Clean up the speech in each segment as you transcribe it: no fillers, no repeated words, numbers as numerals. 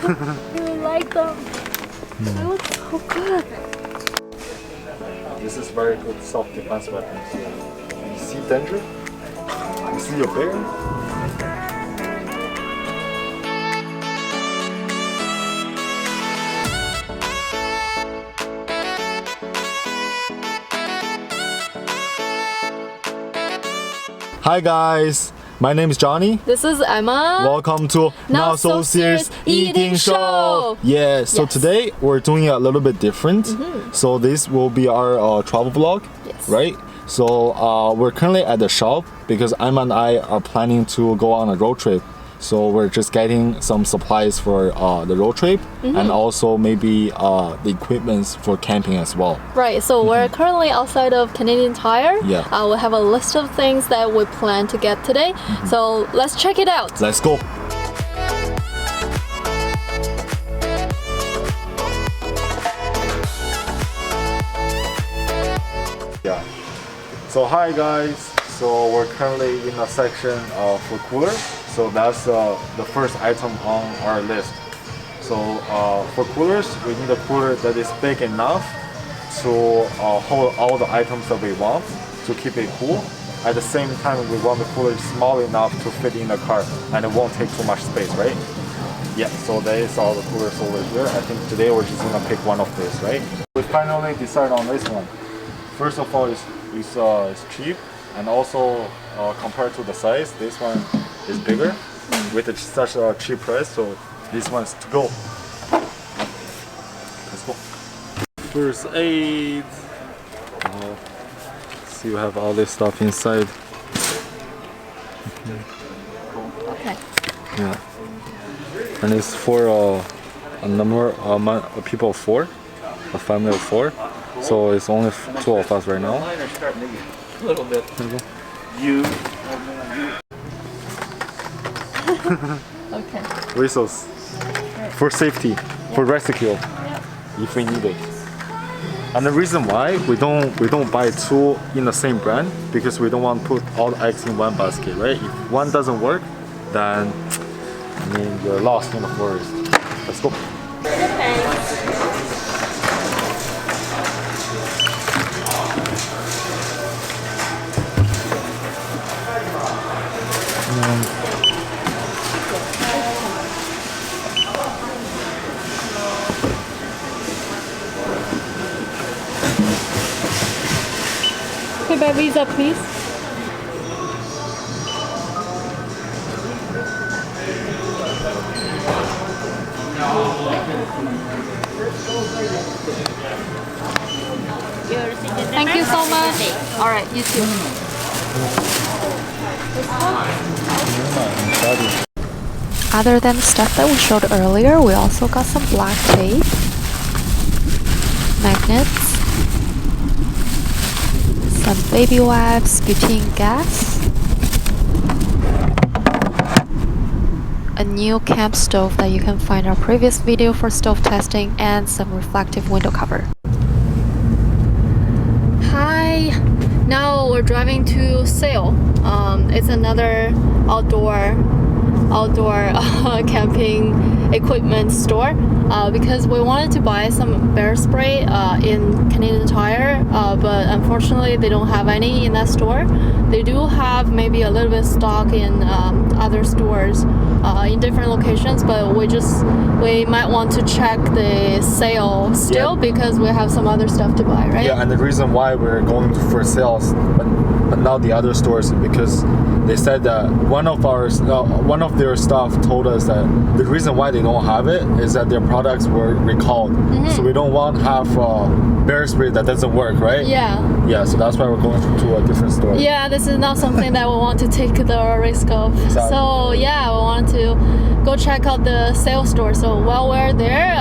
really like them. They look so good. This is very good self-defense weapon. You see danger? You see your bear? Hi guys, my name is Johnny. This is Emma. Welcome to Notsoserious Eating Show. Yeah, so today we're doing it a little bit different. So this will be our travel vlog, right? So we're currently at the shop because Emma and I are planning to go on a road trip. So we're just getting some supplies for the road trip and also maybe the equipments for camping as well. Right, so we're currently outside of Canadian Tire. Yeah. We have a list of things that we plan to get today. So let's check it out. Let's go. Yeah. So hi guys. So we're currently in a section for cooler. So that's the first item on our list. So for coolers, we need a cooler that is big enough to hold all the items that we want to keep it cool. At the same time, we want the cooler small enough to fit in the car and it won't take too much space, right? Yeah, so that is all the coolers over here. I think today we're just gonna pick one of these, right? We finally decided on this one. First of all, it's cheap, and also compared to the size, this one is bigger with such a cheap price, so this one's to go. Let's go. First aid. See, we have all this stuff inside. Okay. Yeah. And it's for a number of people of 4, a family of 4. So it's only 2 of us right now. A little bit. You. Okay. Whistles for safety, for rescue, if we need it. And the reason why we don't buy 2 in the same brand, because we don't want to put all the eggs in one basket, right? If one doesn't work, then I mean you're lost in the forest. Let's go. Pay by Visa, please. Thank you so much. All right, you too. Other than the stuff that we showed earlier, we also got some black tape, magnets, some baby wipes, butane gas, a new camp stove that you can find our previous video for stove testing, and some reflective window cover. Hi, now we're driving to Sale. It's another outdoor camping equipment store because we wanted to buy some bear spray in Canadian Tire, but unfortunately they don't have any in that store. They do have maybe a little bit stock in other stores in different locations, but we might want to check the sale still because we have some other stuff to buy, right? Yeah, and the reason why we're going for sales, but not the other stores, because they said that one of their staff told us that the reason why they don't have it is that their products were recalled. So we don't want to have bear spray that doesn't work, right? Yeah, so that's why we're going to a different store. Yeah, this is not something that we want to take the risk of. Exactly. So yeah, we want to go check out the sale store. So while we're there,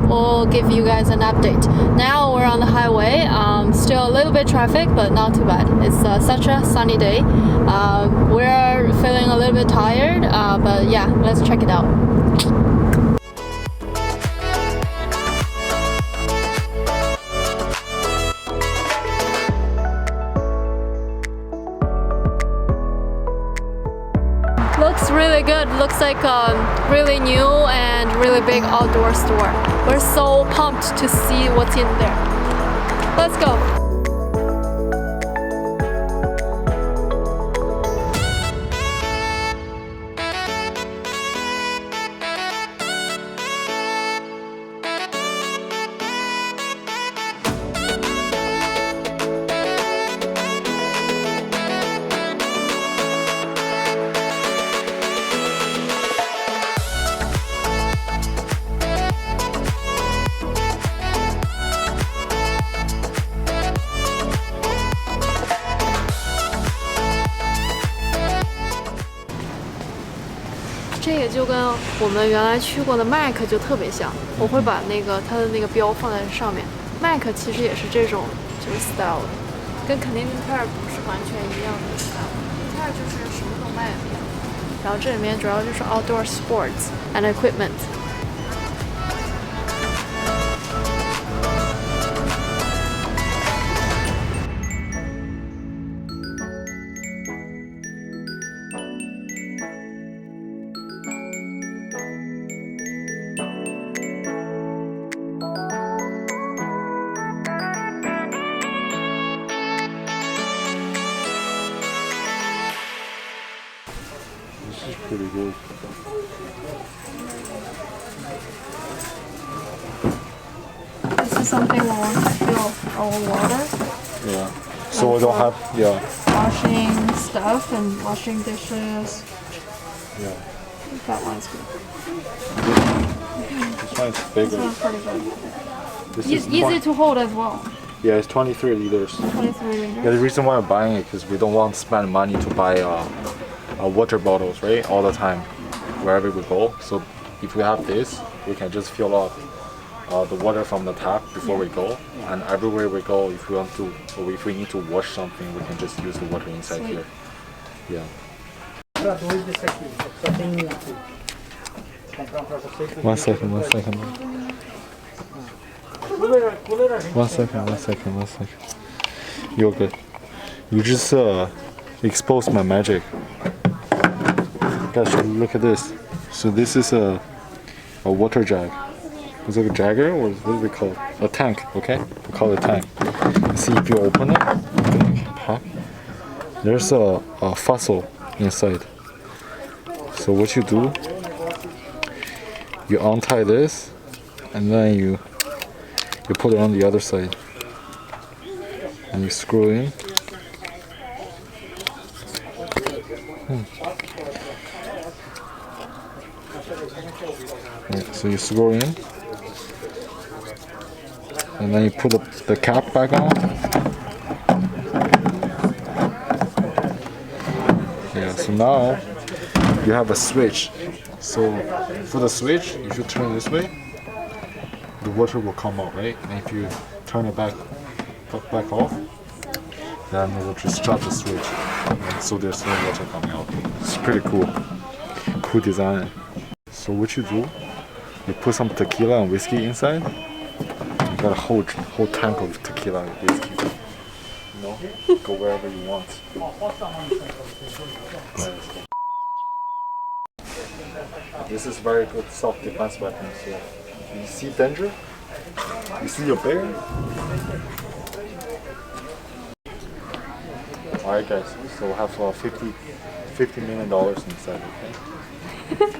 we'll give you guys an update. Now we're on the highway. Still a little bit traffic, but not too bad. It's such a sunny day. We're feeling a little bit tired, but yeah, let's check it out. Looks really good. but it looks like a really new and really big outdoor store. We're so pumped to see what's in there. Let's go.这也就跟我们原来去过的 Mac 就特别像，我会把它的那个标放在上面。Mac 其实也是这种就是 style 的，跟 Canadian Tire 不是完全一样的 style。Canadian Tire 就是什么都卖的，然后这里面主要就是 outdoor sports and equipment。Pretty good. This is something we want to fill our water. Yeah. So we don't have, yeah. Washing stuff and washing dishes. Yeah. I think that one's good. This one's bigger. This one's pretty good. This is Easy to hold as well. Yeah, it's 23 liters. 23 liters. Yeah, the reason why I'm buying it because we don't want to spend money to buy water bottles, right? All the time, wherever we go. So if we have this, we can just fill up the water from the tap before we go. And everywhere we go, if we want to, or if we need to wash something, we can just use the water inside Sweet. here. Yeah. One second. You're good. You just exposed my magic. Guys, look at this. So this is a water jug. Is it a jagger or what do we call it? A tank, okay? We call it a tank. See if you open it, there's a fossil inside. So what you do, you untie this and then you put it on the other side. And you screw in. Right, so you screw in, and then you put the cap back on. Yeah, so now you have a switch. So for the switch, if you turn this way, the water will come out, right? And if you turn it back off, then it will just shut the switch. And so there's no water coming out. It's pretty cool. Cool design. So what you do, you put some tequila and whiskey inside. You got a whole tank of tequila and whiskey. You know, go wherever you want. This is very good self-defense weapon. So you see danger, you see your bear. Alright guys, so we have $50 million inside, okay?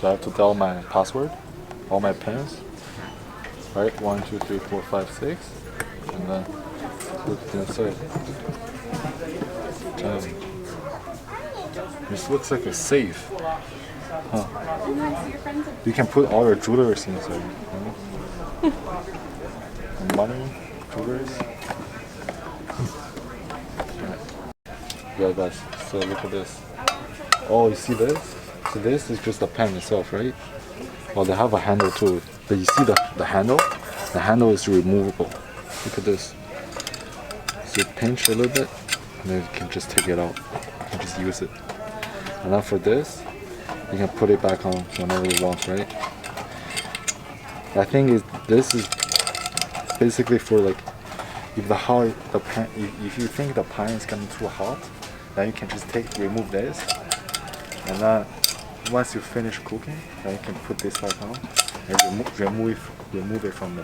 So I have to tell my password, all my pins, right? 1, 2, 3, 4, 5, 6, and then look inside. This looks like a safe. Huh. You can put all your jewelry inside. Money, jewelry. Yeah guys, so look at this. Oh, you see this? So this is just the pen itself, right? Well, they have a handle too. But you see the handle? The handle is removable. Look at this. So you pinch a little bit, and then you can just take it out. You can just use it. And then for this, you can put it back on whenever you want, right? I think this is basically for like, if you think the pan is getting too hot, then you can just remove this, And then once you finish cooking, then you can put this back on and remove it from the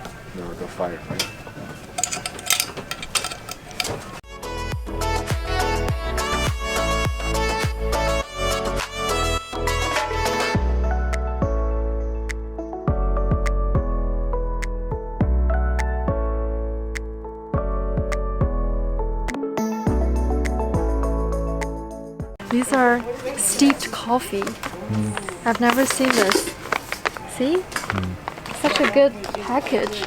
fire. Right? These are steeped coffee. I've never seen this. See? Such a good package.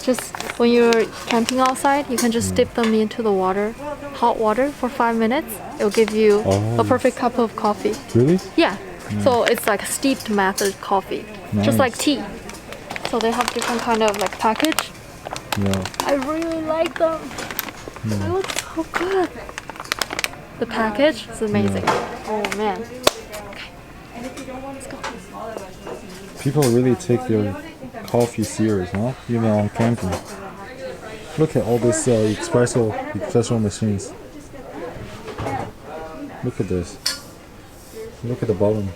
Just when you're camping outside, you can just dip them into the water, hot water for 5 minutes. It'll give you a perfect cup of coffee. Really? Yeah. So it's like a steeped method coffee, just like tea. So they have different kind of like package. Yeah. I really like them. They look so good. The package is amazing. Oh man. Okay. Let's go. People really take their coffee serious, huh? Even on camping. Look at all these espresso machines. Look at this. Look at the bottom.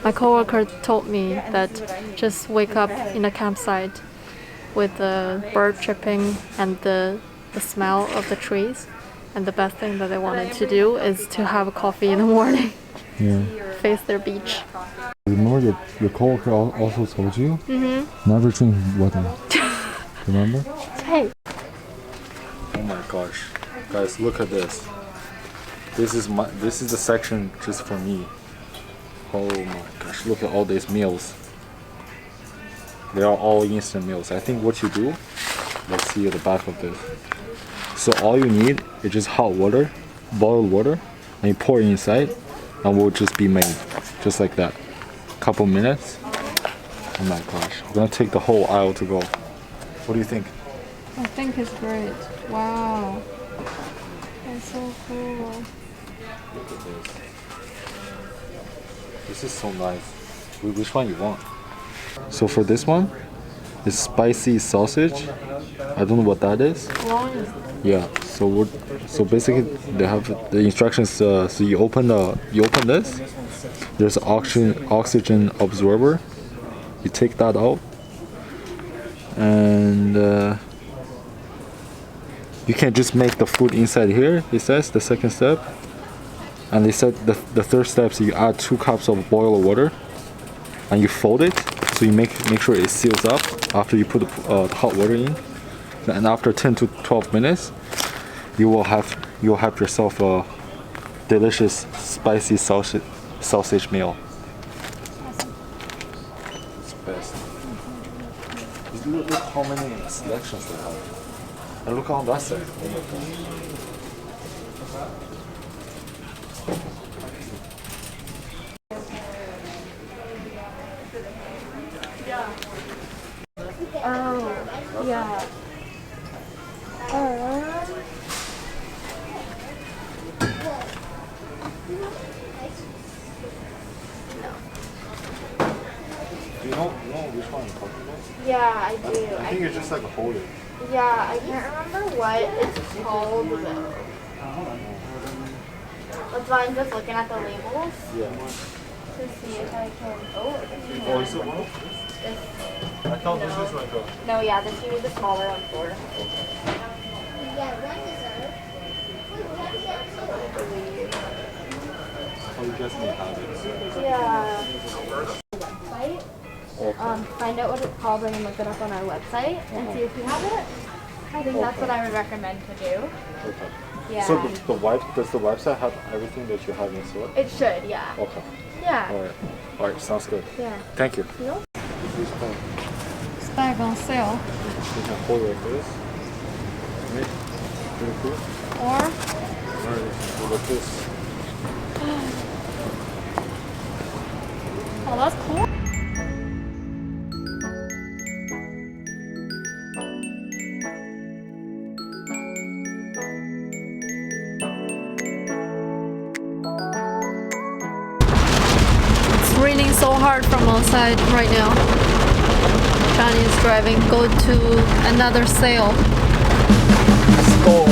My coworker told me that just wake up in a campsite with the bird chirping and the smell of the trees, and the best thing that they wanted to do is to have a coffee in the morning. Yeah. Face their beach. Remember your coworker also told you? Never drink water. Remember? Hey. Oh my gosh. Guys, look at this. This is the section just for me. Oh my gosh, look at all these meals. They are all instant meals. I think what you do, let's see at the back of this. So all you need is just hot water, boiled water, and you pour it inside, and will just be made, just like that. Couple minutes. Oh my gosh, we're gonna take the whole aisle to go. What do you think? I think it's great. Wow. That's so cool. Look at this. This is so nice. Which one you want? So for this one, it's spicy sausage. I don't know what that is. Yeah. So basically they have the instructions. So you open this. There's oxygen absorber. You take that out, and you can just make the food inside here. It says the second step, and they said the third step. So you add 2 cups of boiled water, and you fold it. So you make sure it seals up after you put the hot water in, and after 10 to 12 minutes, you'll have yourself a delicious spicy sausage meal. It's best. Look how many selections they have, and look on that side. Oh my God. Oh, yeah. Do you know which one I'm talking about? Yeah, I do. I think it's just like a holder. Yeah, I can't remember what it's called though. That's why I'm just looking at the labels Yeah. to see if I can. Oh, is it one? I thought this was like a. No, yeah, this you need the smaller one for. Oh, you guys may have it. Yeah. Find out what it's called and then look it up on our website and see if we have it. I think that's what I would recommend to do. Okay. Yeah. So does the website have everything that you have in store? It should, yeah. Okay. Yeah. All right. Sounds good. Yeah. Thank you. No? This bag. This bag on sale. You can hold it like this. Right? Pretty cool. Or Or you can hold like this. oh, that's cool. It's raining so hard from outside right now. Johnny is driving, go to another sale. Let's go